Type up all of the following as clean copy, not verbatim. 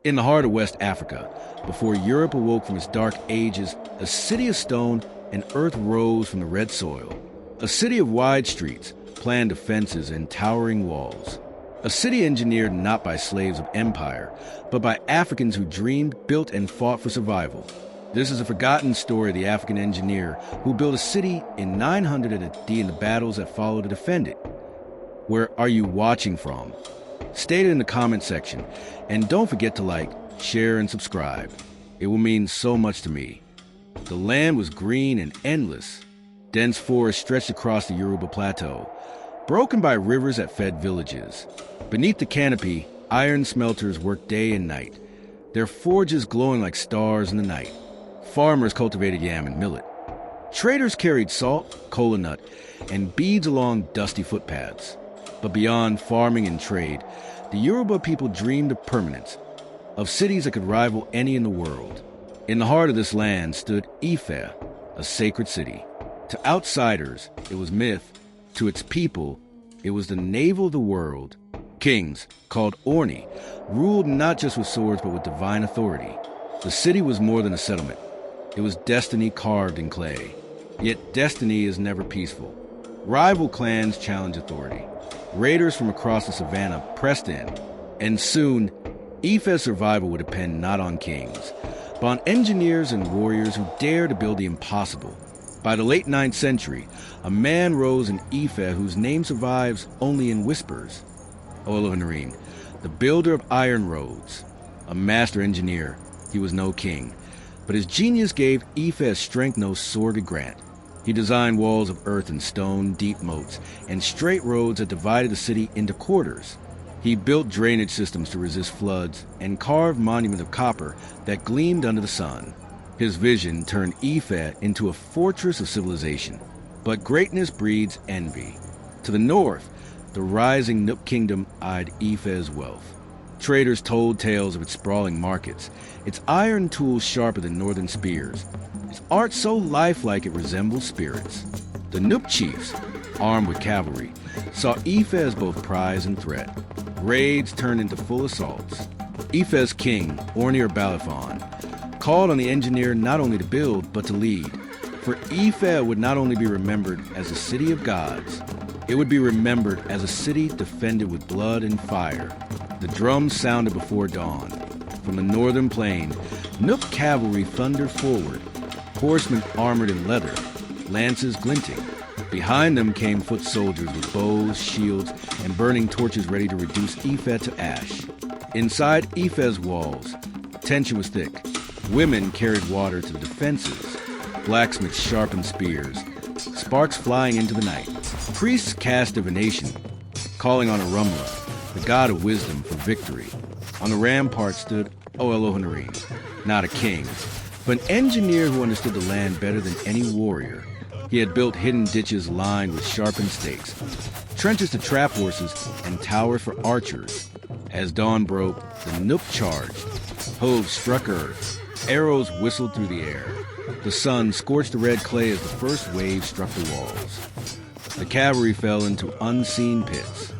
In the heart of West Africa, before Europe awoke from its dark ages, a city of stone and earth rose from the red soil. A city of wide streets, planned defenses, and towering walls. A city engineered not by slaves of empire, but by Africans who dreamed, built, and fought for survival. This is a forgotten story of the African engineer who built a city in 900 AD in the battles that followed to defend it. Where are you watching from? State it in the comment section, and don't forget to like, share, and subscribe. It will mean so much to me. The land was green and endless. Dense forests stretched across the Yoruba plateau, broken by rivers that fed villages. Beneath the canopy, iron smelters worked day and night, their forges glowing like stars in the night. Farmers cultivated yam and millet. Traders carried salt, kola nut, and beads along dusty footpaths. But beyond farming and trade, the Yoruba people dreamed of permanence, of cities that could rival any in the world. In the heart of this land stood Ife, a sacred city. To outsiders, it was myth. To its people, it was the navel of the world. Kings, called Orni, ruled not just with swords but with divine authority. The city was more than a settlement. It was destiny carved in clay. Yet destiny is never peaceful. Rival clans challenged authority. Raiders from across the savannah pressed in, and soon, Ife's survival would depend not on kings, but on engineers and warriors who dared to build the impossible. By the late 9th century, a man rose in Ife whose name survives only in whispers. Olowo-n'irin, the builder of iron roads. A master engineer, he was no king, but his genius gave Ife a strength no sword could grant. He designed walls of earth and stone, deep moats, and straight roads that divided the city into quarters. He built drainage systems to resist floods and carved monuments of copper that gleamed under the sun. His vision turned Ife into a fortress of civilization. But greatness breeds envy. To the north, the rising Nupe kingdom eyed Ife's wealth. Traders told tales of its sprawling markets, its iron tools sharper than northern spears, its art so lifelike it resembles spirits. The Nupe chiefs, armed with cavalry, saw Ife as both prize and threat. Raids turned into full assaults. Ife's king, Orni Balafon, called on the engineer not only to build, but to lead. For Ife would not only be remembered as a city of gods, it would be remembered as a city defended with blood and fire. The drums sounded before dawn. From the northern plain, Nupe cavalry thundered forward, horsemen armored in leather, lances glinting. Behind them came foot soldiers with bows, shields, and burning torches ready to reduce Ife to ash. Inside Ife's walls, tension was thick. Women carried water to the defenses. Blacksmiths sharpened spears, sparks flying into the night. Priests cast divination, calling on Arumla, the god of wisdom, for victory. On the rampart stood Olowo-n'irin, not a king, but an engineer who understood the land better than any warrior. He had built hidden ditches lined with sharpened stakes, trenches to trap horses, and towers for archers. As dawn broke, the Nupe charged. Hooves struck earth. Arrows whistled through the air. The sun scorched the red clay as the first wave struck the walls. The cavalry fell into unseen pits.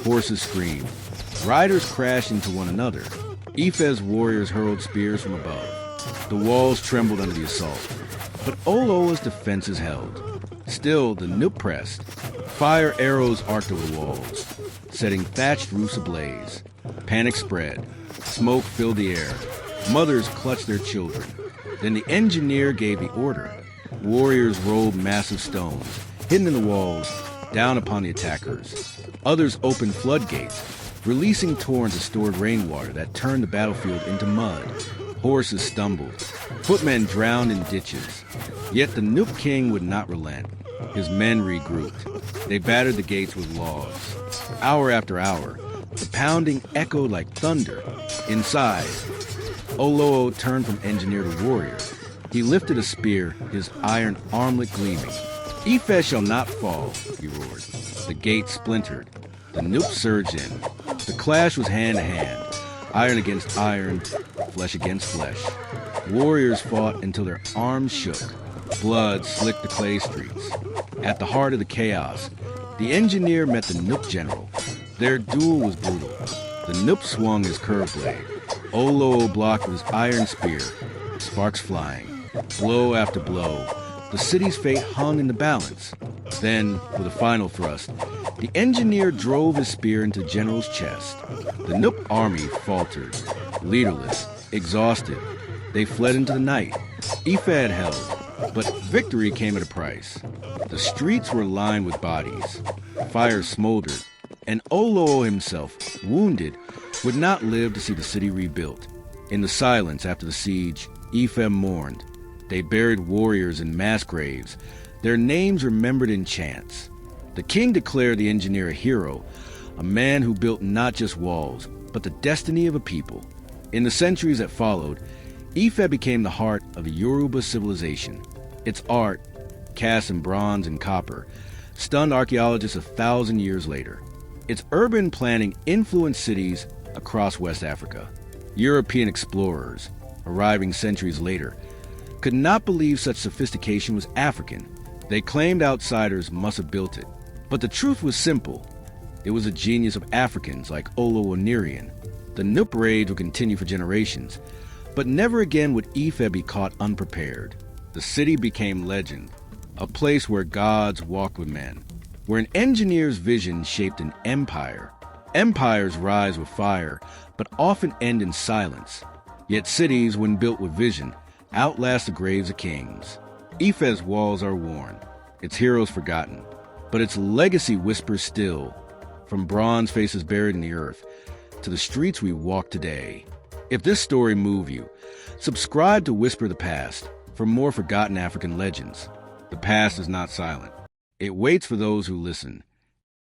Horses screamed. Riders crashed into one another. Ife's warriors hurled spears from above. The walls trembled under the assault. But Olowo's defenses held. Still, the Nupe pressed. Fire arrows arced over the walls, setting thatched roofs ablaze. Panic spread. Smoke filled the air. Mothers clutched their children. Then the engineer gave the order. Warriors rolled massive stones, hidden in the walls, down upon the attackers. Others opened floodgates, releasing torrents of stored rainwater that turned the battlefield into mud. Horses stumbled. Footmen drowned in ditches. Yet the Nupe king would not relent. His men regrouped. They battered the gates with logs. Hour after hour, the pounding echoed like thunder. Inside, Olowo turned from engineer to warrior. He lifted a spear, his iron armlet gleaming. Ife shall not fall, he roared. The gate splintered. The Nupe surged in. The clash was hand to hand, iron against iron, flesh against flesh. Warriors fought until their arms shook. Blood slicked the clay streets. At the heart of the chaos, the engineer met the Nupe general. Their duel was brutal. The Nupe swung his curved blade. Olowo blocked with his iron spear, sparks flying. Blow after blow, the city's fate hung in the balance. Then, with a final thrust, the engineer drove his spear into the general's chest. The Nupe army faltered, leaderless, exhausted. They fled into the night. Ife had held, but victory came at a price. The streets were lined with bodies. Fires smoldered, and Olowo himself, wounded, would not live to see the city rebuilt. In the silence after the siege, Ife mourned. They buried warriors in mass graves, their names remembered in chants. The king declared the engineer a hero, a man who built not just walls, but the destiny of a people. In the centuries that followed, Ife became the heart of the Yoruba civilization. Its art, cast in bronze and copper, stunned archaeologists 1,000 years later. Its urban planning influenced cities across West Africa. European explorers, arriving centuries later, could not believe such sophistication was African. They claimed outsiders must have built it. But the truth was simple. It was a genius of Africans like Olowo-n'irin. The Nupe raids would continue for generations, but never again would Ife be caught unprepared. The city became legend, a place where gods walked with men, where an engineer's vision shaped an empire. Empires rise with fire, but often end in silence. Yet cities, when built with vision, outlast the graves of kings. Ife's walls are worn, its heroes forgotten, but its legacy whispers still, from bronze faces buried in the earth to the streets we walk today. If this story moved you, subscribe to Whisper the Past for more forgotten African legends. The past is not silent. It waits for those who listen.